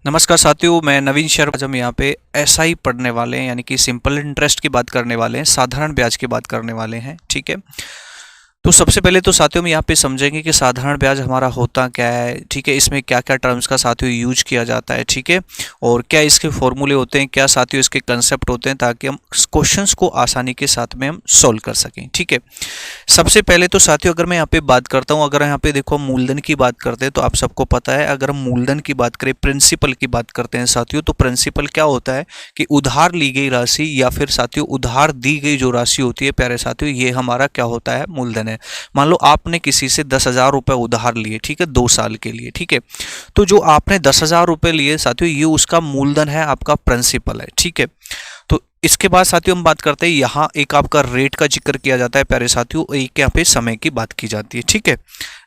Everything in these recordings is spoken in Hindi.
नमस्कार साथियों, मैं नवीन शर्मा। आज हम यहाँ पे एसआई पढ़ने वाले हैं, यानी कि सिंपल इंटरेस्ट की बात करने वाले हैं, साधारण ब्याज की बात करने वाले हैं। ठीक है, तो सबसे पहले तो साथियों हम यहाँ पे समझेंगे कि साधारण ब्याज हमारा होता क्या है। ठीक है, इसमें क्या क्या टर्म्स का साथियों यूज किया जाता है। ठीक है, और क्या इसके फॉर्मूले होते हैं, क्या साथियों इसके कंसेप्ट होते हैं, ताकि हम क्वेश्चंस को आसानी के साथ में हम सोल्व कर सकें। ठीक है, सबसे पहले तो साथियों अगर मैं यहाँ पे बात करता हूँ, अगर यहाँ पे देखो मूलधन की बात करते हैं तो आप सबको पता है, अगर हम मूलधन की बात करें, प्रिंसिपल की बात करते हैं साथियों, तो प्रिंसिपल क्या होता है कि उधार ली गई राशि या फिर साथियों उधार दी गई जो राशि होती है प्यारे साथियों, ये हमारा क्या होता है, मूलधन है। मान लो आपने किसी से 10,000 रुपए उधार लिए, ठीक है, 2 साल के लिए। ठीक है, तो जो आपने 10,000 रुपए लिए साथियों, ये उसका मूलधन है, आपका प्रिंसिपल है। ठीक है, तो इसके बाद साथियों हम बात करते हैं, यहाँ एक आपका रेट का जिक्र किया जाता है प्यारे साथियों, एक यहाँ पे समय की बात की जाती है। ठीक है,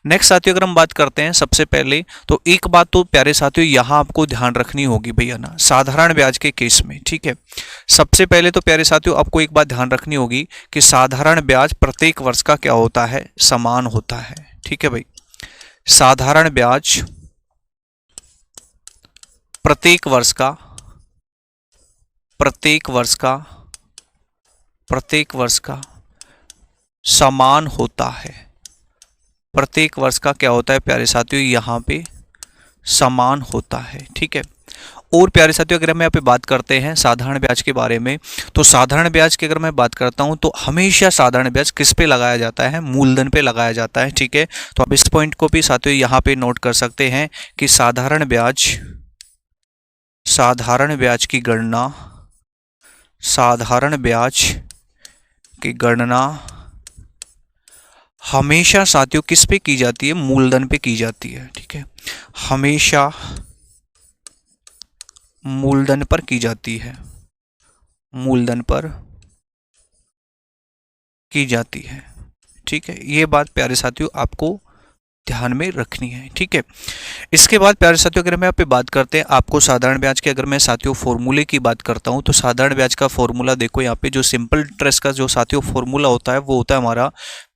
नेक्स्ट साथियों अगर हम बात करते हैं सबसे पहले, तो एक बात तो प्यारे साथियों यहाँ आपको ध्यान रखनी होगी भैया ना, साधारण ब्याज के केस में। ठीक है, सबसे पहले तो प्यारे साथियों आपको एक बात ध्यान रखनी होगी कि साधारण ब्याज प्रत्येक वर्ष का क्या होता है, समान होता है। ठीक है भाई, साधारण ब्याज प्रत्येक वर्ष का प्रत्येक वर्ष का समान होता है। प्रत्येक वर्ष का क्या होता है प्यारे साथियों, यहाँ पे समान होता है। ठीक है, और प्यारे साथियों अगर हम यहाँ पे बात करते हैं साधारण ब्याज के बारे में, तो साधारण ब्याज की अगर मैं बात करता हूँ तो हमेशा साधारण ब्याज किस पे लगाया जाता है, मूलधन पे लगाया जाता है। ठीक है, तो आप इस पॉइंट को भी साथियों यहाँ पे नोट कर सकते हैं कि साधारण ब्याज की गणना हमेशा साथियों किस पे की जाती है, मूलधन पे की जाती है। ठीक है, हमेशा मूलधन पर की जाती है, मूलधन पर की जाती है। ठीक है, ये बात प्यारे साथियों आपको ध्यान में रखनी है। ठीक है, इसके बाद प्यारे साथियों अगर हम यहाँ पे बात करते हैं आपको साधारण ब्याज के, अगर मैं साथियों फॉर्मूले की बात करता हूँ, तो साधारण ब्याज का फॉर्मूला देखो यहाँ पे, जो सिंपल इंटरेस्ट का जो साथियों फॉर्मूला होता है वो होता है हमारा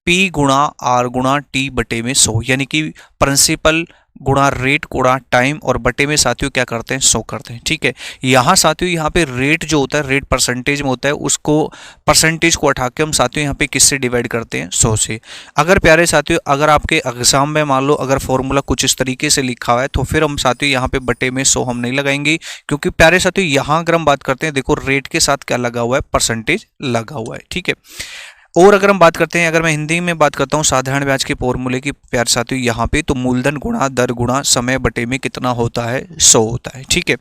P गुणा R गुणा T बटे में 100, यानी कि प्रिंसिपल गुणा रेट गुणा टाइम और बटे में साथियों क्या करते हैं, 100 करते हैं। ठीक है, यहाँ साथियों यहाँ पे रेट जो होता है, रेट परसेंटेज में होता है, उसको परसेंटेज को उठा के हम साथियों यहाँ पे किससे डिवाइड करते हैं, 100 से। अगर प्यारे साथियों अगर आपके एग्जाम में मान लो अगर फॉर्मूला कुछ इस तरीके से लिखा हुआ है, तो फिर हम साथियों यहाँ पे बटे में 100 हम नहीं लगाएंगे, क्योंकि प्यारे साथियों यहाँ अगर हम बात करते हैं, देखो रेट के साथ क्या लगा हुआ है, परसेंटेज लगा हुआ है। ठीक है, और अगर हम बात करते हैं, अगर मैं हिंदी में बात करता हूँ साधारण ब्याज के फॉर्मूले की प्यारे साथियों यहाँ पे, तो मूलधन गुणा दर गुणा समय बटे में कितना होता है, 100 होता है। ठीक है,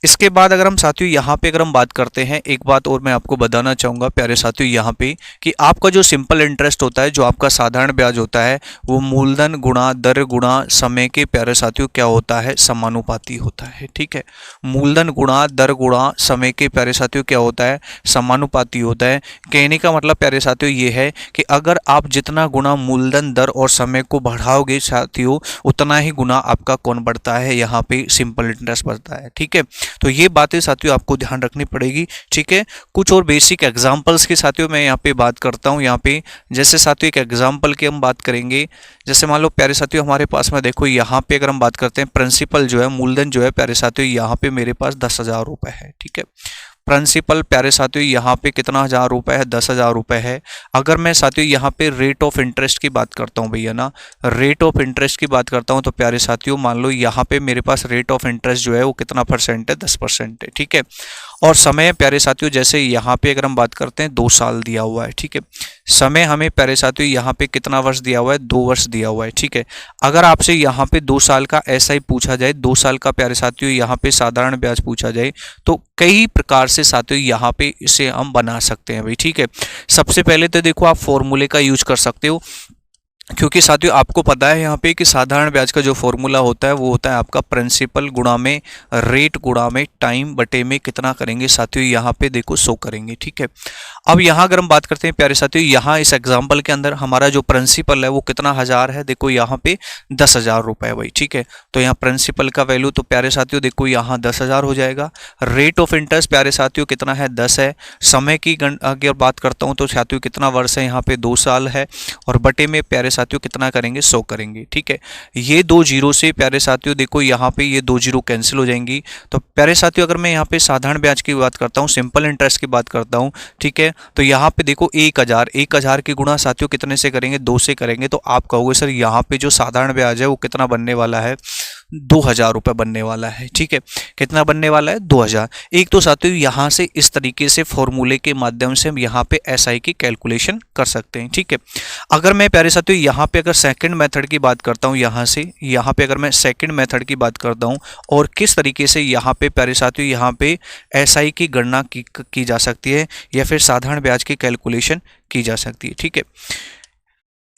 इसके बाद अगर हम साथियों यहाँ पे अगर हम बात करते हैं, एक बात और मैं आपको बताना चाहूँगा प्यारे साथियों यहाँ पे, कि आपका जो सिंपल इंटरेस्ट होता है, जो आपका साधारण ब्याज होता है, वो मूलधन गुणा दर गुणा समय के प्यारे साथियों क्या होता है, समानुपाती होता है। ठीक है, मूलधन गुणा दर गुणा समय के प्यारे साथियों क्या होता है, समानुपाती होता है। कहने का मतलब प्यारे साथियों ये है कि अगर आप जितना गुना मूलधन दर और समय को बढ़ाओगे साथियों, उतना ही गुना आपका कौन बढ़ता है, यहाँ पे सिंपल इंटरेस्ट बढ़ता है। ठीक है, तो ये बातें साथियों आपको ध्यान रखनी पड़ेगी। ठीक है, कुछ और बेसिक एग्जांपल्स के साथियों मैं यहाँ पे बात करता हूँ। यहाँ पे जैसे साथियों एक एग्जांपल की हम बात करेंगे, जैसे मान लो प्यारे साथियों हमारे पास में देखो यहाँ पे अगर हम बात करते हैं प्रिंसिपल जो है, मूलधन जो है प्यारे साथियों यहाँ पे मेरे पास 10,000 रुपए है। ठीक है, प्रिंसिपल प्यारे साथियों यहाँ पे कितना हजार रुपए है, 10,000 रुपए है। अगर मैं साथियों यहाँ पे रेट ऑफ इंटरेस्ट की बात करता हूँ भैया ना, रेट ऑफ इंटरेस्ट की बात करता हूँ, तो प्यारे साथियों मान लो यहाँ पे मेरे पास रेट ऑफ इंटरेस्ट जो है वो कितना परसेंट है, 10% है। ठीक है, और समय प्यारे साथियों जैसे यहाँ पे अगर हम बात करते हैं 2 साल दिया हुआ है। ठीक है, समय हमें प्यारे साथियों यहाँ पे कितना वर्ष दिया हुआ है, 2 वर्ष दिया हुआ है। ठीक है, अगर आपसे यहाँ पे 2 साल का ऐसा ही पूछा जाए, 2 साल का प्यारे साथियों यहाँ पे साधारण ब्याज पूछा जाए, तो कई प्रकार से साथियों यहाँ पे इसे हम बना सकते हैं भाई। ठीक है, सबसे पहले तो देखो आप फॉर्मूले का यूज कर सकते हो, क्योंकि साथियों आपको पता है यहाँ पे कि साधारण ब्याज का जो फॉर्मूला होता है वो होता है आपका प्रिंसिपल गुणा में रेट गुणा में टाइम बटे में कितना करेंगे साथियों, यहाँ पे देखो 100 करेंगे। ठीक है, अब यहाँ अगर हम बात करते हैं प्यारे साथियों, यहाँ इस एग्जाम्पल के अंदर हमारा जो प्रिंसिपल है वो कितना हजार है, देखो यहाँ पे 10,000 रुपए है भाई। ठीक है, तो यहाँ प्रिंसिपल का वैल्यू तो प्यारे साथियों देखो यहाँ 10,000 हो जाएगा। रेट ऑफ इंटरेस्ट प्यारे साथियों कितना है, 10 है। समय की अगर बात करता हूँ तो साथियों कितना वर्ष है, यहाँ पे 2 साल है। और बटे में प्यारे साथियों कितना करेंगे 100 करेंगे। ठीक है, ये 2 जीरो से प्यारे साथियों देखो यहाँ पे ये 2 जीरो कैंसिल हो जाएंगी। तो प्यारे साथियों अगर मैं यहाँ पे साधारण ब्याज की बात करता हूँ, सिंपल इंटरेस्ट की बात करता हूँ, ठीक है, तो यहाँ पे देखो 1000 की गुणा साथियों कितने से करेंगे 2 से करेंगे। तो आप कहोगे सर यहाँ पे जो साधारण ब्याज है वो कितना बनने वाला है 2000 रुपये बनने वाला है। ठीक है, कितना बनने वाला है 2000। एक तो साथियों यहाँ से इस तरीके से फॉर्मूले के माध्यम से हम यहाँ पे एसआई की कैलकुलेशन कर सकते हैं। ठीक है, अगर मैं प्यारे साथियों यहाँ पे अगर सेकंड मेथड की बात करता हूँ, यहाँ पे अगर मैं सेकंड मेथड की बात करता हूँ और किस तरीके से यहाँ पे प्यारे साथियों यहाँ पे एसआई की गणना की जा सकती है या फिर साधारण ब्याज की कैलकुलेशन की जा सकती है। ठीक है,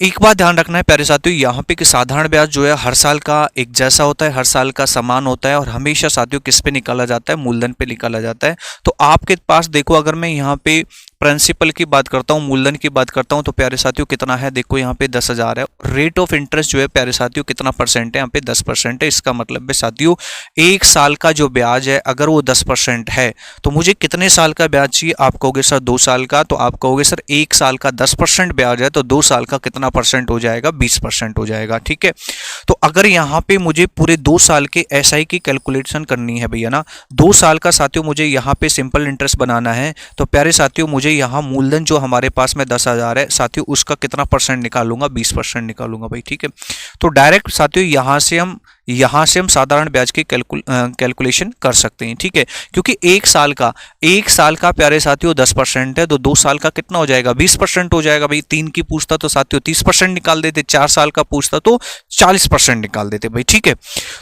एक बात ध्यान रखना है प्यारे साथियों यहाँ पे कि साधारण ब्याज जो है हर साल का एक जैसा होता है, हर साल का समान होता है और हमेशा साथियों किस पे निकाला जाता है, मूलधन पे निकाला जाता है। तो आपके पास देखो अगर मैं यहाँ पे प्रिंसिपल की बात करता हूँ, मूलधन की बात करता हूँ, तो प्यारे साथियों कितना है देखो यहाँ पे 10,000 है। रेट ऑफ इंटरेस्ट जो है प्यारे साथियों कितना परसेंट है, यहाँ पे 10% है। इसका मतलब है साथियों एक साल का जो ब्याज है अगर वो 10% है तो मुझे कितने साल का ब्याज चाहिए, आप कहोगे सर 2 साल का, तो आप कहोगे सर एक साल का 10% ब्याज है तो 2 साल का कितना परसेंट हो जाएगा, 20% हो जाएगा। ठीक है, तो अगर यहाँ पे मुझे पूरे 2 साल के एसआई की कैलकुलेशन करनी है भैया ना, 2 साल का साथियों मुझे यहाँ पे सिंपल इंटरेस्ट बनाना है, तो प्यारे साथियों मुझे यहाँ मूलधन जो हमारे पास में 10,000 है साथियों उसका कितना परसेंट निकालूंगा, 20% निकालूंगा भाई। ठीक है, तो डायरेक्ट साथियों यहाँ से हम साधारण ब्याज की कैलकुलेशन कर सकते हैं। ठीक है, क्योंकि एक साल का प्यारे साथियों 10% है तो 2 साल का कितना हो जाएगा, 20% हो जाएगा भाई। 3 की पूछता तो साथियों 30% निकाल देते, 4 साल का पूछता तो 40% निकाल देते भाई। ठीक है,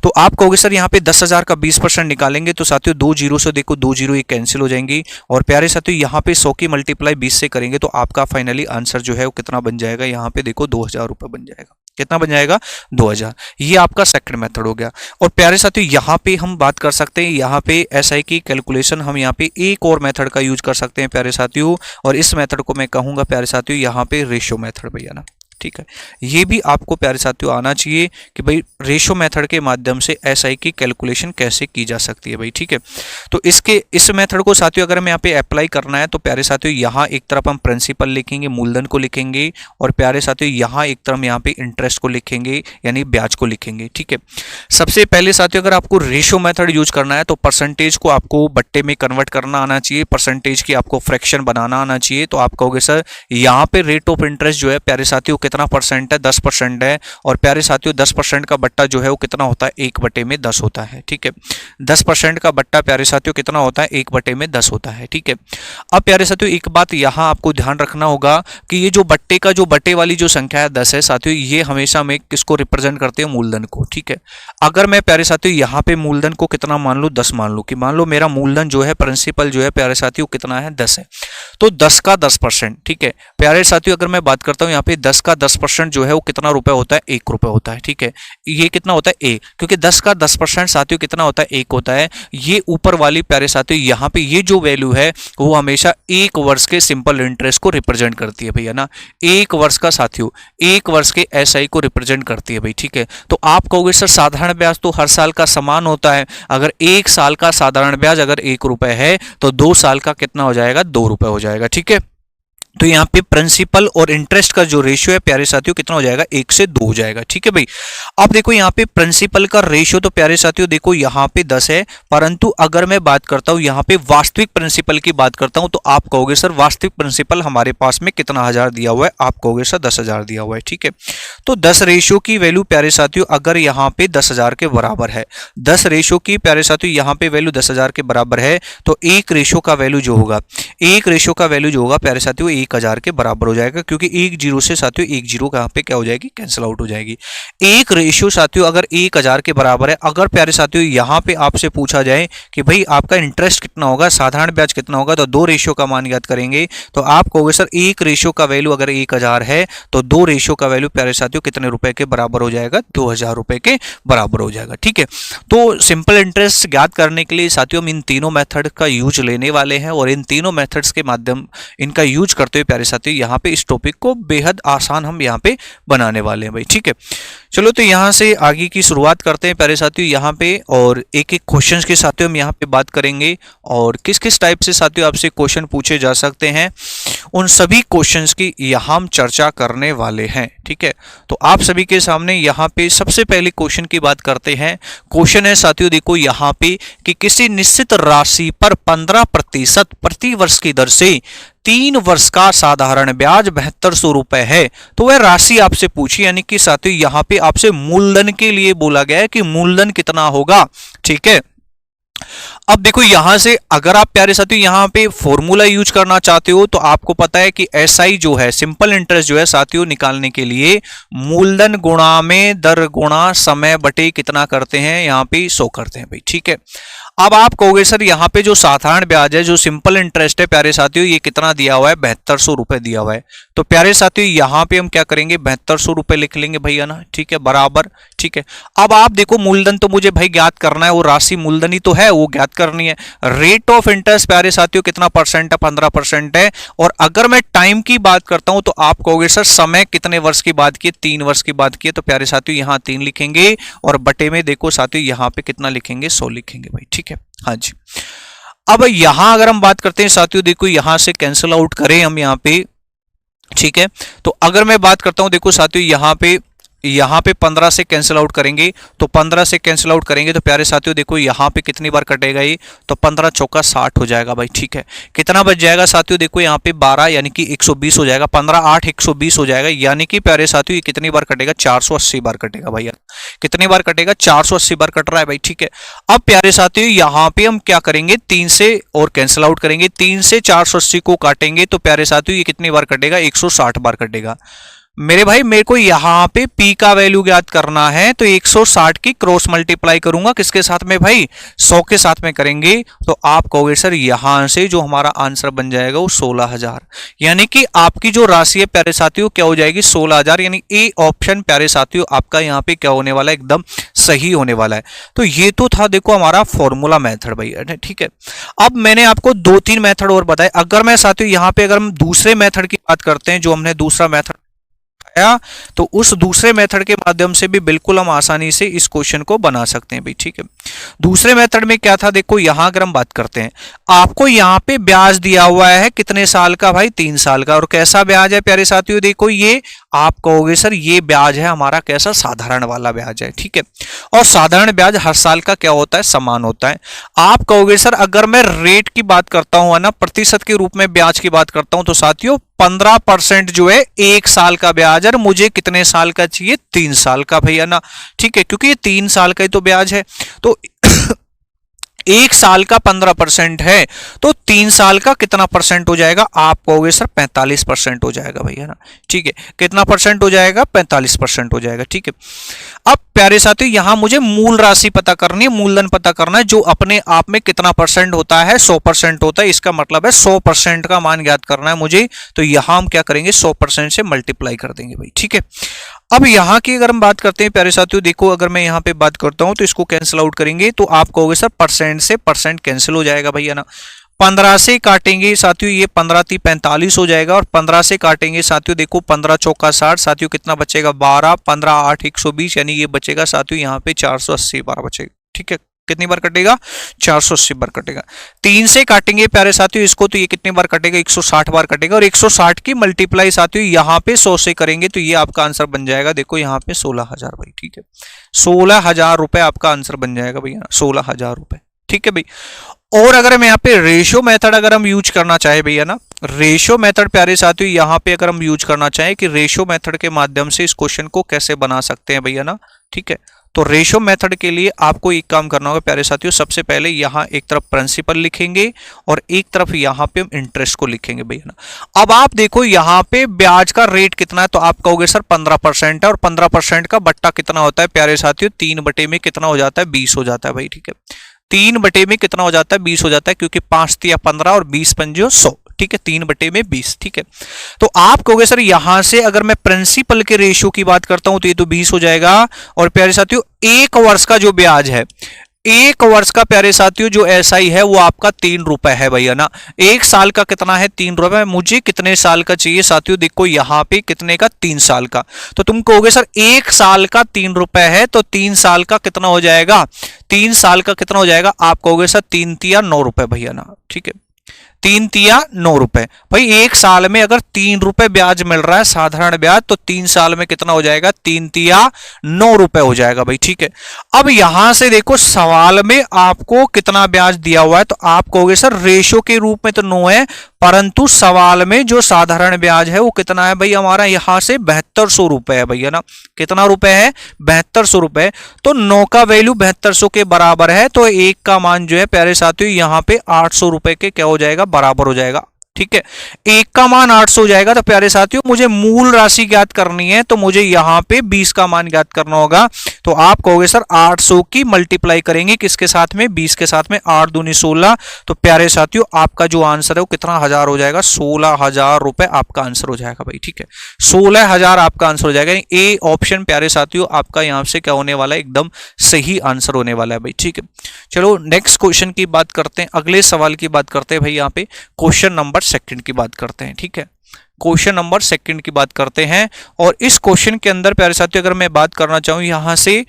तो आप कहोगे सर यहाँ पे 10,000 का 20% निकालेंगे तो साथियों 2 जीरो से देखो 2 जीरो ये कैंसिल हो जाएंगी और प्यारे साथियों यहाँ पे 100 की मल्टीप्लाई 20 से करेंगे तो आपका फाइनली आंसर जो है वो कितना बन जाएगा, यहाँ पे देखो 2,000 रुपये बन जाएगा। कितना बन जाएगा 2000। ये आपका सेकंड मेथड हो गया। और प्यारे साथियों यहाँ पे हम बात कर सकते हैं, यहाँ पे एसआई की कैलकुलेशन हम यहाँ पे एक और मेथड का यूज कर सकते हैं प्यारे साथियों, और इस मेथड को मैं कहूँगा प्यारे साथियों यहाँ पे रेशो मेथड भैया ना। ठीक है, ये भी आपको प्यारे साथियों आना चाहिए कि भाई रेशो मेथड के माध्यम से एसआई की कैलकुलेशन कैसे की जा सकती है भाई। ठीक है, तो इस मेथड को साथियों अगर मैं यहाँ पे अप्लाई करना है तो प्यारे साथियों यहाँ एक तरफ हम प्रिंसिपल लिखेंगे, मूलधन को लिखेंगे, और प्यारे साथियों यहाँ एक तरफ यहाँ पे इंटरेस्ट को लिखेंगे यानी ब्याज को लिखेंगे। ठीक है, सबसे पहले साथियों अगर आपको रेशो मेथड यूज करना है तो परसेंटेज को आपको बट्टे में कन्वर्ट करना आना चाहिए, परसेंटेज की आपको फ्रैक्शन बनाना आना चाहिए। तो आप कहोगे सर यहाँ पे रेट ऑफ इंटरेस्ट जो है प्यारे साथियों कितना परसेंट है, 10% है, और प्यारे साथियों 10% का बट्टा जो है वो कितना होता है, 1/10 होता है। ठीक है, 10% का बट्टा प्यारे साथियों कितना होता है, 1/10 होता है। ठीक है, अब प्यारे साथियों एक बात यहाँ आपको ध्यान रखना होगा कि ये जो बट्टे वाली जो संख्या है 10 है साथियों, ये हमेशा में किसको रिप्रेजेंट करते हैं, मूलधन को। ठीक है, अगर मैं प्यारे साथियों यहाँ पे मूलधन को कितना मान लूँ, 10 मान लूँ कि मान लो मेरा मूलधन जो है प्रिंसिपल जो है प्यारे साथियों कितना है, 10 है, तो 10 का 10%। ठीक है प्यारे साथियों अगर मैं बात करता हूँ यहाँ पे 10 का 10% जो है वो कितना रुपए होता है, 1 रुपए होता है। ठीक है, ये कितना होता है, 1, क्योंकि 10 का 10% साथियों कितना होता है, 1 होता है। ये ऊपर वाली प्यारे साथियों यहाँ पे ये जो वैल्यू है वो हमेशा 1 वर्ष के सिंपल इंटरेस्ट को रिप्रेजेंट करती है भैया ना, 1 वर्ष का साथियों 1 वर्ष के एसआई को रिप्रेजेंट करती है भाई। ठीक है, तो आप कहोगे सर साधारण ब्याज तो हर साल का समान होता है, अगर 1 साल का साधारण ब्याज अगर 1 रुपए है तो 2 साल का कितना हो जाएगा, 2 रुपए हो जाएगा। ठीक है, तो यहाँ पे प्रिंसिपल और इंटरेस्ट का जो रेशियो है प्यारे साथियों कितना हो जाएगा, 1 से 2 हो जाएगा। ठीक है भाई, अब देखो यहाँ पे प्रिंसिपल का रेशियो तो प्यारे साथियों देखो यहाँ पे 10 है, परंतु अगर मैं बात करता हूँ यहाँ पे वास्तविक प्रिंसिपल की बात करता हूँ तो आप कहोगे सर वास्तविक प्रिंसिपल हमारे पास में कितना हजार दिया हुआ है, आप कहोगे सर 10,000 दिया हुआ है। ठीक है, तो 10 रेशियो की वैल्यू प्यारे साथियों अगर यहाँ पे 10,000 के बराबर है, 10 रेशियो की प्यारे साथियों यहाँ पे वैल्यू 10,000 के बराबर है, तो एक रेशियो का वैल्यू जो होगा, एक रेशियो का वैल्यू जो होगा प्यारे साथियों 1,000 के बराबर हो जाएगा, क्योंकि 1 जीरो से साथियों 1 जीरो यहाँ पे क्या हो जाएगी, कैंसिल आउट हो जाएगी। एक रेशियो साथियों अगर 1,000 के बराबर है, अगर प्यारे साथियों यहाँ पे आपसे पूछा जाए कि भाई आपका इंटरेस्ट कितना होगा, साधारण ब्याज कितना होगा, तो 2 रेशियो का मान याद करेंगे, तो आप कहोगे सर एक रेशियो का वैल्यू अगर 1,000 है तो 2 रेशियो का वैल्यू प्यारे साथियों कितने रुपए के बराबर हो जाएगा, 2,000 रुपए के बराबर हो जाएगा। ठीक है, तो सिंपल इंटरेस्ट ज्ञात करने के लिए साथियों हम इन तीनों मेथड का यूज लेने वाले हैं, और इन तीनों मेथड्स के माध्यम इनका यूज करते हैं प्यारे साथियों, यहाँ पे इस टॉपिक को बेहद आसान हम यहाँ पे बनाने वाले हैं भाई। ठीक है, चलो तो यहाँ से आगे की शुरुआत करते हैं प्यारे साथियों यहाँ पे, और एक एक क्वेश्चंस के साथियों हम यहाँ पे बात करेंगे और किस किस टाइप से साथियों आपसे क्वेश्चन पूछे जा सकते हैं, उन सभी क्वेश्चंस की यहाँ हम चर्चा करने वाले हैं। ठीक है, तो आप सभी के सामने यहाँ पे सबसे पहले क्वेश्चन की बात करते हैं। क्वेश्चन है साथियों देखो यहाँ पे कि किसी निश्चित राशि पर 15% प्रति वर्ष की दर से 3 वर्ष का साधारण ब्याज 7200 रुपए है, तो वह राशि आपसे पूछी, यानी कि साथियों यहाँ पे आपसे मूलधन के लिए बोला गया है कि मूलधन कितना होगा। ठीक है, अब देखो यहां से अगर आप प्यारे साथियों यहां पे फॉर्मूला यूज करना चाहते हो तो आपको पता है कि एसआई जो है, सिंपल इंटरेस्ट जो है साथियों निकालने के लिए मूलधन गुणा में दर गुणा समय बटे कितना करते हैं, यहां पे 100 करते हैं भाई। ठीक है, अब आप कहोगे सर यहाँ पे जो साधारण ब्याज है, जो सिंपल इंटरेस्ट है प्यारे साथियों, ये कितना दिया हुआ है, 7200 रुपए दिया हुआ है। तो प्यारे साथियों यहाँ पे हम क्या करेंगे, 7200 रुपए लिख लेंगे भैया ना। ठीक है, बराबर। ठीक है, अब आप देखो मूलधन तो मुझे भाई ज्ञात करना है, वो राशि मूलधन ही तो है, वो ज्ञात करनी है। रेट ऑफ इंटरेस्ट प्यारे साथियों कितना परसेंट है, 15% है। और अगर मैं टाइम की बात करता हूं तो आप कहोगे सर समय कितने वर्ष की बात की, 3 वर्ष की बात की। तो प्यारे साथियों यहाँ 3 लिखेंगे और बटे में देखो साथियों यहाँ पे कितना लिखेंगे, 100 लिखेंगे भाई। ठीक है, हाँ जी। अब यहां अगर हम बात करते हैं साथियों देखो यहां से कैंसिल आउट करें हम यहाँ पे। ठीक है, तो अगर मैं बात करता हूं देखो साथियों यहाँ पे 15 से कैंसिल आउट करेंगे, तो 15 से कैंसिल आउट करेंगे तो प्यारे साथियों देखो यहाँ पे कितनी बार कटेगा ये, तो 15 चौका 60 हो जाएगा भाई। ठीक है, कितना बच जाएगा साथियों देखो यहाँ पे 12 यानी कि 120 हो जाएगा, 15 8 120 हो जाएगा, यानी कि प्यारे साथियों ये कितनी बार कटेगा, 480 बार कटेगा भैया। कितनी बार कटेगा, 480 बार कट रहा है भाई। ठीक है, अब प्यारे साथियों यहाँ पे हम क्या करेंगे, 3 से और कैंसिल आउट करेंगे, 3 से 480 को काटेंगे तो प्यारे साथियों ये कितनी बार कटेगा, 160 बार कटेगा। मेरे भाई मेरे को यहां पे P का वैल्यू ज्ञात करना है, तो 160 की क्रॉस मल्टीप्लाई करूंगा किसके साथ में भाई, 100 के साथ में करेंगे। तो आप कहोगे सर यहां से जो हमारा आंसर बन जाएगा वो 16000, यानी कि आपकी जो राशि है प्यारे साथियों क्या हो जाएगी, 16000, यानी ए ऑप्शन प्यारे साथियों आपका यहाँ पे क्या होने वाला है, एकदम सही होने वाला है। तो ये तो था देखो हमारा फॉर्मूला मेथड भाई। ठीक है, अब मैंने आपको 2-3 मेथड और बताए। अगर मैं साथियों यहाँ पे अगर हम दूसरे मेथड की बात करते हैं, जो हमने दूसरा मेथड तो उस दूसरे मेथड के माध्यम से भी बिल्कुल हम आसानी से इस क्वेश्चन को बना सकते हैं भाई। ठीक है, दूसरे मेथड में क्या था देखो, यहां अगर हम बात करते हैं, आपको यहां पे ब्याज दिया हुआ है कितने साल का भाई, 3 साल का। और कैसा ब्याज है प्यारे साथियों देखो, ये आप कहोगे सर ये ब्याज है हमारा कैसा, साधारण वाला ब्याज है। ठीक है, और साधारण ब्याज हर साल का क्या होता है, समान होता है। आप कहोगे सर अगर मैं रेट की बात करता हूं ना, प्रतिशत के रूप में ब्याज की बात करता हूं, तो साथियों 15% जो है 1 साल का ब्याज है, मुझे कितने साल का चाहिए, 3 साल का भैया ना। ठीक है, क्योंकि ये 3 साल का ही तो ब्याज है, तो 1 साल का 15% है, तो 3 साल का कितना परसेंट हो जाएगा, आप कहोगे सर 45% हो जाएगा भैया ना। ठीक है, कितना परसेंट हो जाएगा, 45% हो जाएगा। ठीक है, अब प्यारे साथियों यहां मुझे मूल राशि पता करनी है, मूलधन पता करना है, जो अपने आप में कितना परसेंट होता है, 100% होता है। इसका मतलब है 100% का मान ज्ञात करना है मुझे, तो यहां हम क्या करेंगे, 100% से मल्टीप्लाई कर देंगे भाई। ठीक है, अब यहां की अगर हम बात करते हैं प्यारे साथियों देखो, अगर मैं यहां पे बात करता हूं तो इसको कैंसिल आउट करेंगे, तो आप कहोगे सर परसेंट से परसेंट कैंसिल हो जाएगा भैया ना। 15 से काटेंगे साथियों, ये 15 × 3 = 45 हो जाएगा, और 15 से काटेंगे साथियों देखो 15 चौका 60, साथियों कितना बचेगा, 12, 15 8 120, यानी ये बचेगा साथियों यहाँ पे 480 बार बचेगा। ठीक है, कितनी बार कटेगा, 480 बार कटेगा। 3 से काटेंगे प्यारे साथियों इसको, तो ये कितनी बार कटेगा, 160 बार कटेगा, और 160 की मल्टीप्लाई साथियों यहाँ पे 100 से करेंगे, तो ये आपका आंसर बन जाएगा देखो यहाँ पे 16000 भाई। ठीक है, 16000 रुपए आपका आंसर बन जाएगा भैया, 16000 रुपए। ठीक है भाई, और अगर मैं यहाँ पे रेशियो मेथड अगर हम यूज करना चाहे भैया ना, रेशियो मेथड प्यारे साथियों यहाँ पे अगर हम यूज करना चाहें कि रेशियो मेथड के माध्यम से इस क्वेश्चन को कैसे बना सकते हैं भैया ना। ठीक है, तो रेशियो मेथड के लिए आपको एक काम करना होगा प्यारे साथियों, सबसे पहले यहाँ एक तरफ प्रिंसिपल लिखेंगे और एक तरफ यहाँ पे हम इंटरेस्ट को लिखेंगे भैया ना। अब आप देखो यहाँ पे ब्याज का रेट कितना है, तो आप कहोगे सर 15% है, और 15% का बट्टा कितना होता है प्यारे साथियों, 3 बटे में कितना हो जाता है, 20 हो जाता है भाई। ठीक है, 3 बटे में कितना हो जाता है, 20 हो जाता है, क्योंकि 5 × 15 और 20 × 5 = 100। ठीक है, 3 बटे में 20। ठीक है, तो आप कहोगे सर यहां से अगर मैं प्रिंसिपल के रेशियो की बात करता हूं तो ये तो 20 हो जाएगा, और प्यारे साथियों 1 वर्ष का जो ब्याज है, एक वर्ष का प्यारे साथियों जो एसआई है वो आपका 3 रुपए है भैया ना। एक साल का कितना है? 3 रुपए। मुझे कितने साल का चाहिए साथियों? देखो यहाँ पे कितने का? 3 साल का। तो तुम कहोगे सर एक साल का 3 रुपए है तो 3 साल का कितना हो जाएगा? 3 साल का कितना हो जाएगा? आप कहोगे सर 3 तिया 9 रुपए भैया ना। ठीक है, 3 तिया 9 रुपए। भाई एक साल में अगर 3 रुपए ब्याज मिल रहा है साधारण ब्याज, तो 3 साल में कितना हो जाएगा? 3 तिया 9 रुपए हो जाएगा भाई। ठीक है, अब यहां से देखो सवाल में आपको कितना ब्याज दिया हुआ है, तो आप कहोगे सर रेशो के रूप में तो 9 है, परंतु सवाल में जो साधारण ब्याज है वो कितना है भाई हमारा? यहां से 7200 रुपए है भैया ना। कितना रुपए है? 7200 रुपए। तो 9 का वैल्यू 7200 के बराबर है, तो 1 का मान जो है प्यारे साथियों यहाँ पे 800 रुपए के क्या हो जाएगा? बराबर हो जाएगा। ठीक है, 1 का मान 800 हो जाएगा। तो प्यारे साथियों मुझे मूल राशि ज्ञात करनी है, तो मुझे यहां पे 20 का मान ज्ञात करना होगा। तो आप कहोगे सर 800 की मल्टीप्लाई करेंगे किसके साथ में? 20 के साथ में। 8 दूनी 16। तो प्यारे साथियों आपका जो आंसर है वो कितना हजार हो जाएगा? 16,000 रुपए आपका आंसर हो जाएगा भाई। ठीक है, 16,000 आपका आंसर हो जाएगा। ए ऑप्शन प्यारे साथियों आपका यहां से क्या होने वाला है? एकदम सही आंसर होने वाला है भाई। ठीक है, चलो नेक्स्ट क्वेश्चन की बात करते हैं, अगले सवाल की बात करते हैं भाई। यहाँ पे क्वेश्चन नंबर सेकंड की बात करते हैं। ठीक है, क्वेश्चन नंबर सेकंड की बात करते हैं, और इस क्वेश्चन के अंदर प्यारे साथियों अगर मैं बात करना चाहूं यहां से,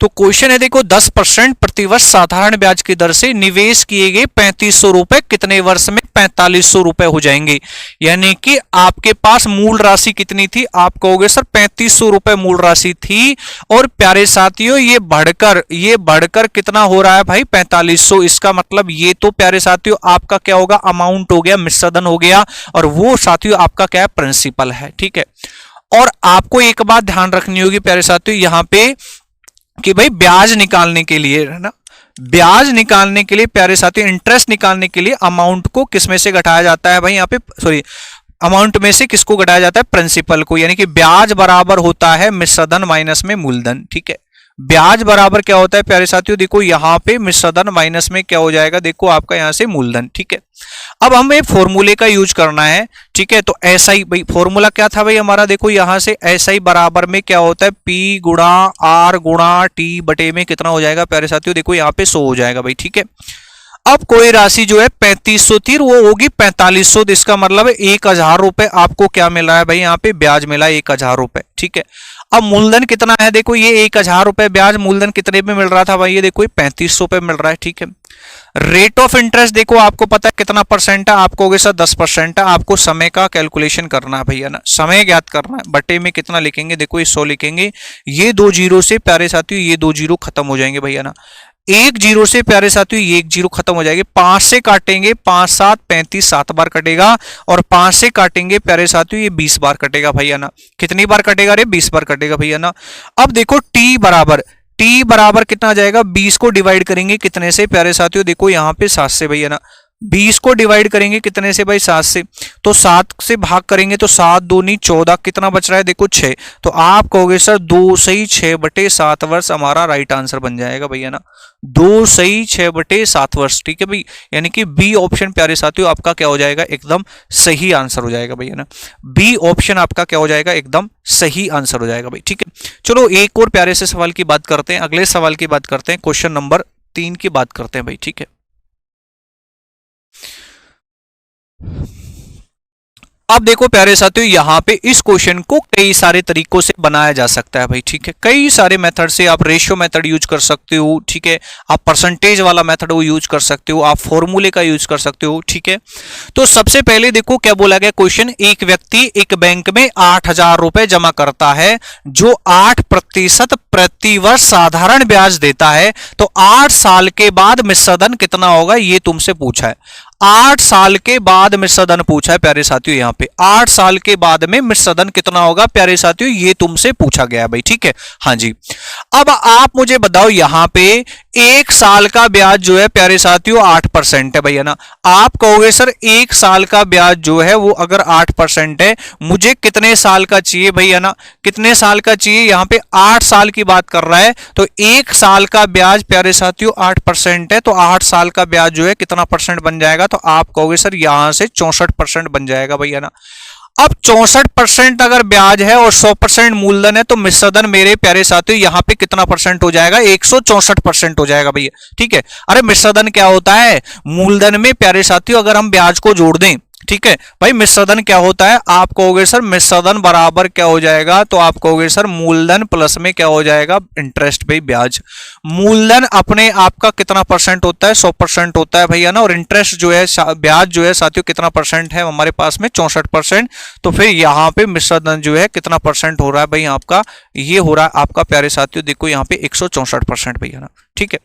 तो क्वेश्चन है देखो 10% प्रतिवर्ष साधारण ब्याज की दर से निवेश किए गए 3500 रुपए कितने वर्ष में 4500 रुपए हो जाएंगे? यानी कि आपके पास मूल राशि कितनी थी? आप कहोगे सर 3500 रुपए मूल राशि थी, और प्यारे साथियों ये बढ़कर कितना हो रहा है भाई? 4500। इसका मतलब ये तो प्यारे साथियों आपका क्या होगा? अमाउंट हो गया, मिश्रधन हो गया, और वो साथियों आपका क्या है? प्रिंसिपल है। ठीक है, और आपको एक बात ध्यान रखनी होगी प्यारे साथियों यहां पे कि भाई ब्याज निकालने के लिए है ना, ब्याज निकालने के लिए प्यारे साथियों, इंटरेस्ट निकालने के लिए अमाउंट को किस में से घटाया जाता है भाई? यहाँ पे सॉरी, अमाउंट में से किसको घटाया जाता है? प्रिंसिपल को। यानी कि ब्याज बराबर होता है मिश्रधन माइनस में मूलधन। ठीक है, ब्याज बराबर क्या होता है प्यारे साथियों? देखो यहाँ पे मिश्रधन माइनस में क्या हो जाएगा? देखो आपका यहाँ से मूलधन। ठीक है, अब हमें फॉर्मूले का यूज करना है। ठीक है, तो एसआई भाई फॉर्मूला क्या था भाई हमारा? देखो यहां से एसआई बराबर में क्या होता है? पी गुणा आर गुणा टी बटे में कितना हो जाएगा प्यारे साथियों? देखो यहाँ पे 100 हो जाएगा भाई। ठीक है, अब कोई राशि जो है 3500 थी वो होगी 4500। इसका मतलब 1000 रुपए आपको क्या मिल रहा है भाई? यहाँ पे ब्याज मिला 1000 रुपए। ठीक है, अब मूलधन कितना है? देखो ये 1000 रुपए ब्याज मूलधन कितने में मिल रहा था भाई? ये देखो 3500 पे मिल रहा है। ठीक है, रेट ऑफ इंटरेस्ट देखो आपको पता है कितना परसेंट है? आप कहोगे सर 10% है। आपको समय का कैलकुलेशन करना है भैया ना, समय ज्ञात करना है। बटे में कितना लिखेंगे? देखो ये 100 लिखेंगे। ये 2 जीरो से प्यारे साथियों ये 2 जीरो खत्म हो जाएंगे भैया ना। 1 जीरो से प्यारे साथियों ये 1 जीरो खत्म हो जाएगी। 5 से काटेंगे, 5 7 35, 7 बार कटेगा, और 5 से काटेंगे प्यारे साथियों ये 20 बार कटेगा भैया ना। कितनी बार कटेगा रे? 20 बार कटेगा भैया ना। अब देखो टी बराबर कितना आ जाएगा? 20 को डिवाइड करेंगे कितने से प्यारे साथियों? देखो यहाँ पे 7 से भैया ना। 20 को डिवाइड करेंगे कितने से भाई? 7 से। तो 7 से भाग करेंगे तो 7 दूनी 14, कितना बच रहा है? देखो 6। तो आप कहोगे सर 2 सही 6 बटे 7 वर्ष हमारा राइट आंसर बन जाएगा भैया ना। 2 सही 6 बटे 7 वर्ष। ठीक है भाई, यानी कि बी ऑप्शन प्यारे साथियों आपका क्या हो जाएगा? एकदम सही आंसर हो जाएगा भैया ना। बी ऑप्शन आपका क्या हो जाएगा? एकदम सही आंसर हो जाएगा भाई। ठीक है, चलो एक और प्यारे से सवाल की बात करते हैं, अगले सवाल की बात करते हैं, क्वेश्चन नंबर 3 की बात करते हैं भाई। ठीक है, अब देखो प्यारे साथियों यहां पे इस क्वेश्चन को कई सारे तरीकों से बनाया जा सकता है भाई। ठीक है, कई सारे मेथड से आप रेशियो मेथड यूज कर सकते हो। ठीक है, आप परसेंटेज वाला मेथड वो यूज कर सकते हो, आप फॉर्मूले का यूज कर सकते हो। ठीक है, तो सबसे पहले देखो क्या बोला गया क्वेश्चन, एक व्यक्ति एक बैंक में 8000 रुपए जमा करता है जो 8% प्रतिवर्ष साधारण ब्याज देता है, तो 8 साल के बाद मिश्रधन कितना होगा ये तुमसे पूछा है। 8 साल के बाद मिश्रधन पूछा है प्यारे साथियों, यहां पे 8 साल के बाद में मिश्रधन कितना होगा प्यारे साथियों ये तुमसे पूछा गया भाई। ठीक है, हाँ जी। अब आप मुझे बताओ यहां पे 1 साल का ब्याज जो है प्यारे साथियों 8% है भैया ना। आप कहोगे सर 1 साल का ब्याज जो है वो अगर 8% है, मुझे कितने साल का चाहिए भैया ना? कितने साल का चाहिए? यहां पे 8 साल की बात कर रहा है, तो 1 साल का ब्याज प्यारे साथियों 8% है, तो 8 साल का ब्याज जो है कितना परसेंट बन जाएगा? तो आप कहोगे सर यहां से 64% बन जाएगा भैया ना। अब 64% अगर ब्याज है और 100% मूलधन है तो मिश्रधन मेरे प्यारे साथियों यहां पे कितना परसेंट हो जाएगा? 164% हो जाएगा भैया, ठीक है। अरे मिश्रधन क्या होता है? मूलधन में प्यारे साथियों अगर हम ब्याज को जोड़ दें, ठीक है भाई, मिश्रधन क्या होता है? आप कहोगे सर मिश्रधन बराबर क्या हो जाएगा? तो आप कहोगे सर मूलधन प्लस में क्या हो जाएगा? इंटरेस्ट भाई, ब्याज। मूलधन अपने आपका कितना परसेंट होता है? 100% होता है भैया ना, और इंटरेस्ट जो है, ब्याज जो है साथियों कितना परसेंट है हमारे पास में? 64%। तो फिर यहाँ पे मिश्रधन जो है कितना परसेंट हो रहा है भाई आपका? ये हो रहा है आपका प्यारे साथियों, देखो यहाँ पे 164% भैया ना, ठीक है,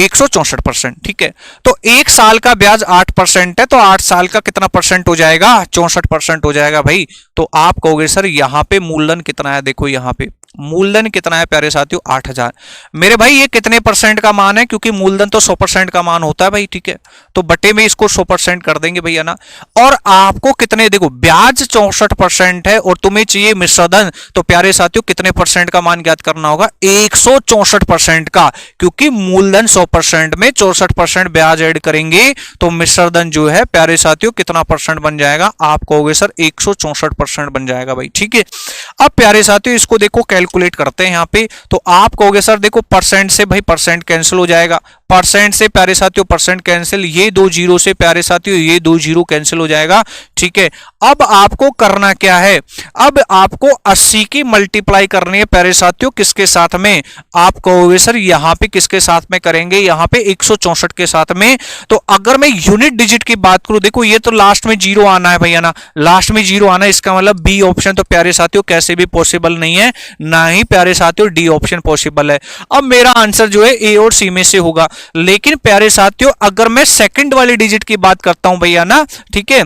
164%, ठीक है। तो एक साल का ब्याज 8% है, तो 8 साल का कितना परसेंट हो जाएगा? 64% हो जाएगा भाई। तो आप कहोगे सर यहां पे मूलधन कितना है? देखो यहां पे मूलधन कितना है प्यारे साथियों? 8000। मेरे भाई ये कितने परसेंट का मान है? क्योंकि मूलधन तो 100% का मान होता है भाई, ठीक है, तो बटे में इसको 100% कर देंगे भैया ना। और आपको कितने, देखो ब्याज 64% है और तुम्हें चाहिए मिश्रधन, तो प्यारे साथियों कितने परसेंट का मान ज्ञात करना होगा? 164% का, क्योंकि मूलधन 100% में 64% ब्याज ऐड करेंगे तो मिश्रधन जो है प्यारे साथियों कितना परसेंट बन जाएगा? आप कहोगे सर 164% बन जाएगा भाई, ठीक है। अब प्यारे साथियों इसको देखो कैलकुलेट करते हैं यहां पे, तो आप कहोगे सर देखो परसेंट से भाई परसेंट कैंसिल हो जाएगा, परसेंट से प्यारे साथियों परसेंट कैंसिल, ये दो जीरो से प्यारे साथियों ये दो जीरो कैंसिल हो जाएगा, ठीक है। अब आपको करना क्या है? अब आपको 80 की मल्टीप्लाई करनी है प्यारे साथियों, किसके साथ में? आप कहोगे सर यहां पे किसके साथ में करेंगे? यहां पे 164 के साथ में। तो अगर मैं यूनिट डिजिट की बात करूं, देखो ये तो लास्ट में जीरो आना है भैया ना, लास्ट में जीरो आना है, इसका मतलब बी ऑप्शन तो प्यारे साथियों कैसे भी पॉसिबल नहीं है, ना ही प्यारे साथियों डी ऑप्शन पॉसिबल है। अब मेरा आंसर जो है ए और सी में से होगा। लेकिन प्यारे साथियों अगर मैं सेकंड वाली डिजिट की बात करता हूं भैया ना, ठीक है,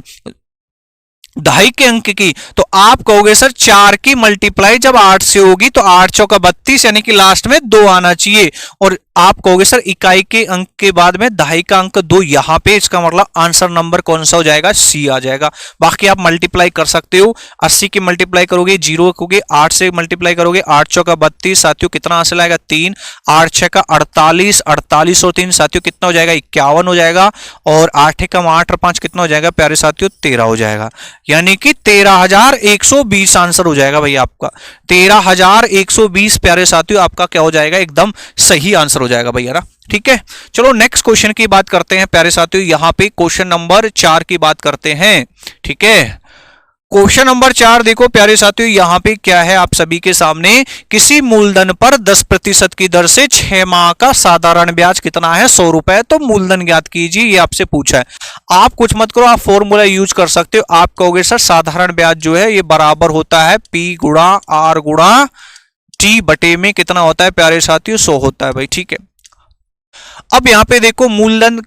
दहाई के अंक की, तो आप कहोगे सर 4 की मल्टीप्लाई जब 8 से होगी तो 8 चौका 32, यानी कि लास्ट में 2 आना चाहिए। और आप कहोगे सर इकाई के अंक के बाद में दहाई का अंक 2 यहां पे, इसका मतलब आंसर नंबर कौन सा हो जाएगा? सी आ जाएगा। बाकी आप मल्टीप्लाई कर सकते हो, 80 की मल्टीप्लाई करोगे जीरो होगे, 8 से मल्टीप्लाई करोगे 8 चौका 32 साथियों कितना हासिल आएगा? 3, 8 6 का 48, 48 और 3 साथियों कितना हो जाएगा? 51 हो जाएगा। और 8 कम 8 और 5 कितना हो जाएगा प्यारे साथियों? 13 हो जाएगा, यानी कि 13,120 आंसर हो जाएगा भाई आपका। 13,120 प्यारे साथियों आपका क्या हो जाएगा? एकदम सही आंसर हो जाएगा भैया ना, ठीक है। चलो नेक्स्ट क्वेश्चन की बात करते हैं प्यारे साथियों, यहां पे क्वेश्चन नंबर 4 की बात करते हैं, ठीक है। क्वेश्चन नंबर 4 देखो प्यारे साथियों, यहां पे क्या है आप सभी के सामने? किसी मूलधन पर 10% की दर से 6 माह का साधारण ब्याज कितना है? 100 रुपए। तो मूलधन ज्ञात कीजिए, ये आपसे पूछा है। आप कुछ मत करो, आप फॉर्मूला यूज कर सकते हो। आप कहोगे सर साधारण ब्याज जो है ये बराबर होता है पी गुणा आर गुणा टी बटे में कितना होता है प्यारे साथियों? 100 होता है भाई, ठीक है। अब यहां पे देखो मूलधन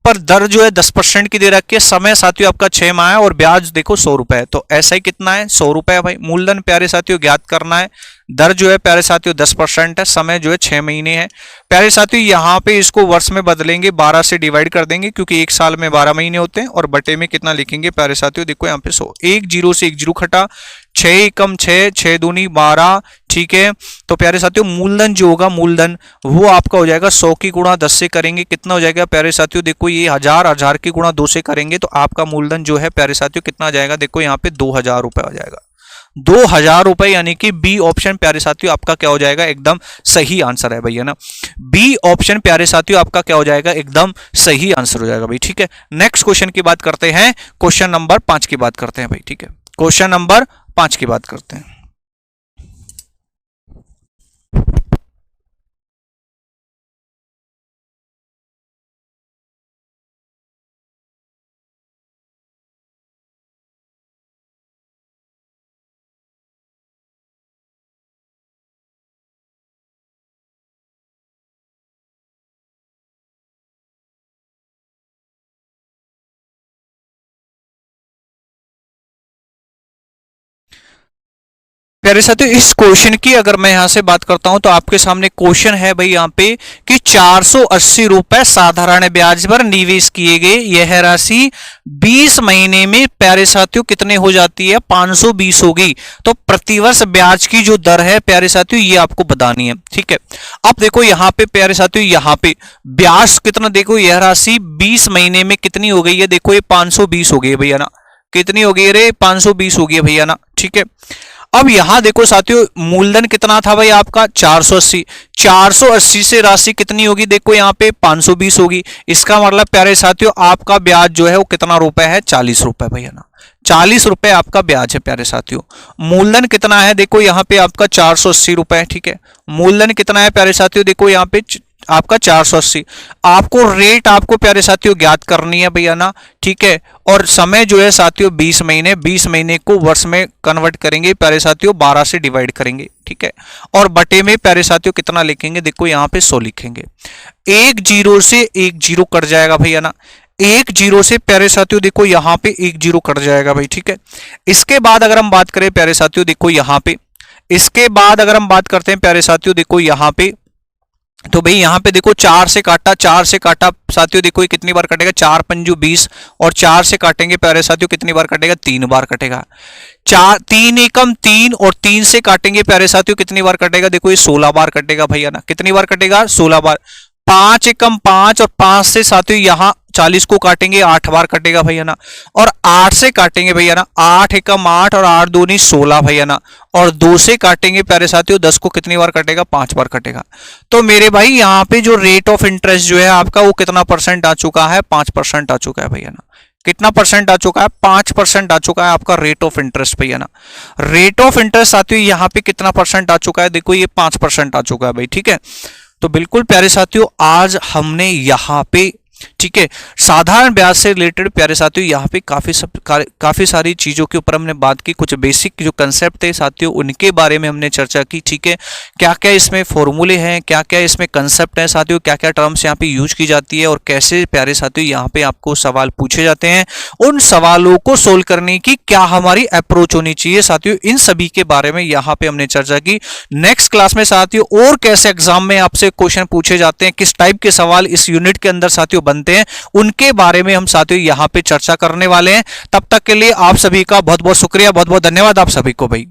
पर दर जो है 10% की दे रखी है, समय साथियों आपका 6 माह है और ब्याज देखो 100 रुपए है, तो ऐसा ही कितना है? 100 रुपए है भाई। मूलधन प्यारे साथियों ज्ञात करना है, दर जो है प्यारे साथियों 10% है, समय जो है 6 महीने है। प्यारे साथियों यहां पे इसको वर्ष में बदलेंगे, 12 से डिवाइड कर देंगे क्योंकि एक साल में 12 महीने होते हैं, और बटे में कितना लिखेंगे प्यारे साथियों? देखो यहाँ पे 100, एक जीरो से एक जीरो खटा, 6 एकम 6, 6 दूनी 12, ठीक है। तो प्यारे साथियों मूलधन जो होगा, मूलधन वो आपका हो जाएगा 100 की गुणा 10 से करेंगे, कितना हो जाएगा प्यारे साथियों? देखो ये 1000 की गुणा 2 से करेंगे तो आपका मूलधन जो है प्यारे साथियों कितना आ जाएगा? देखो यहाँ पे 2000 रुपए आ जाएगा, 2000 रुपए, यानी कि बी ऑप्शन प्यारे साथियों आपका क्या हो जाएगा? एकदम सही आंसर है भैया ना, बी ऑप्शन प्यारे साथियों आपका क्या हो जाएगा? एकदम सही आंसर हो जाएगा भाई, ठीक है। नेक्स्ट क्वेश्चन की बात करते हैं, क्वेश्चन नंबर 5 की बात करते हैं भाई, ठीक है। क्वेश्चन नंबर 5 की बात करते हैं। प्यारे साथियों इस क्वेश्चन की अगर मैं यहां से बात करता हूं तो आपके सामने क्वेश्चन है भाई यहां पे कि 480 रुपए साधारण ब्याज पर निवेश किए गए यह राशि 20 महीने में प्यारे साथियों कितने हो जाती है? 520 होगी। तो प्रतिवर्ष ब्याज की जो दर है प्यारे साथियों ये आपको बतानी है, ठीक है। अब देखो यहां पे प्यारे साथियों यहां पे ब्याज कितना, देखो यह राशि 20 महीने में कितनी हो गई है? देखो ये 520 हो गई है भैया ना, कितनी होगी, अरे 520 होगी भैया ना, ठीक है। अब यहां देखो साथियों, मूलधन कितना था भाई आपका 480, 480 से राशि कितनी होगी, देखो यहाँ पे 520 होगी। इसका मतलब प्यारे साथियों आपका ब्याज जो है वो कितना रुपए है, 40 रुपए भैया ना, 40 रुपए आपका ब्याज है प्यारे साथियों। मूलधन कितना है, देखो यहाँ पे आपका 480 रुपए, ठीक है। मूलधन कितना है प्यारे साथियों, देखो यहाँ पे आपका 480। आपको रेट आपको प्यारे साथियों ज्ञात करनी है भैया ना, ठीक है। और समय जो है साथियों 20 महीने, 20 महीने को वर्ष में कन्वर्ट करेंगे प्यारे साथियों, 12 से डिवाइड करेंगे, ठीक है। और बटे में प्यारे साथियों कितना लिखेंगे, देखो यहाँ पे 100 लिखेंगे। एक जीरो से एक जीरो कट जाएगा भैया ना, एक जीरो से प्यारे साथियों देखो यहाँ पे एक जीरो कट जाएगा भाई, ठीक है। इसके बाद अगर हम बात करें प्यारे साथियों, देखो यहाँ पे, इसके बाद अगर हम बात करते हैं प्यारे साथियों, देखो यहाँ पे, तो भाई यहाँ पे देखो 4 से काटा, 4 से काटा साथियों, देखो ये कितनी बार कटेगा, 4 पंजू 20, और 4 से काटेंगे प्यारे साथियों कितनी बार कटेगा, 3 बार कटेगा। 3 एकम 3, और 3 से काटेंगे प्यारे साथियों कितनी बार कटेगा, देखो ये 16 बार कटेगा भैया ना, कितनी बार कटेगा, 16 बार। 5 एकम 5, और 5 से साथियों यहाँ 40 को काटेंगे, 8 बार कटेगा भैया ना। और 8 से काटेंगे भैया ना, 8 एकम 8, और 8 दूनी 16 भैया ना। और 2 से काटेंगे प्यारे साथियों 10 को कितनी बार कटेगा, 5 बार कटेगा। तो मेरे भाई यहाँ पे जो रेट ऑफ इंटरेस्ट जो है आपका वो कितना परसेंट आ चुका है, 5% आ चुका है भैया ना। कितना परसेंट आ चुका है, 5% आ चुका है आपका रेट ऑफ इंटरेस्ट भैया ना। रेट ऑफ इंटरेस्ट साथियों यहाँ पे कितना परसेंट आ चुका है, देखो ये 5% आ चुका है भाई, ठीक है। तो बिल्कुल प्यारे साथियों आज हमने यहाँ पे, ठीक है, साधारण ब्याज से रिलेटेड प्यारे साथियों यहाँ पे काफी सारी चीजों के ऊपर हमने बात की। कुछ बेसिक जो कंसेप्ट थे साथियों उनके बारे में हमने चर्चा की, ठीक है। क्या क्या इसमें फॉर्मूले हैं, क्या क्या इसमें कंसेप्ट हैं साथियों, क्या क्या टर्म्स यहाँ पे यूज की जाती है, और कैसे प्यारे साथियों यहाँ पे आपको सवाल पूछे जाते हैं, उन सवालों को सोल्व करने की क्या हमारी अप्रोच होनी चाहिए साथियों, इन सभी के बारे में यहाँ पे हमने चर्चा की। नेक्स्ट क्लास में साथियों और कैसे एग्जाम में आपसे क्वेश्चन पूछे जाते हैं, किस टाइप के सवाल इस यूनिट के अंदर साथियों बनते हैं, उनके बारे में हम साथियों यहां पे चर्चा करने वाले हैं। तब तक के लिए आप सभी का बहुत बहुत शुक्रिया, बहुत बहुत धन्यवाद आप सभी को भाई।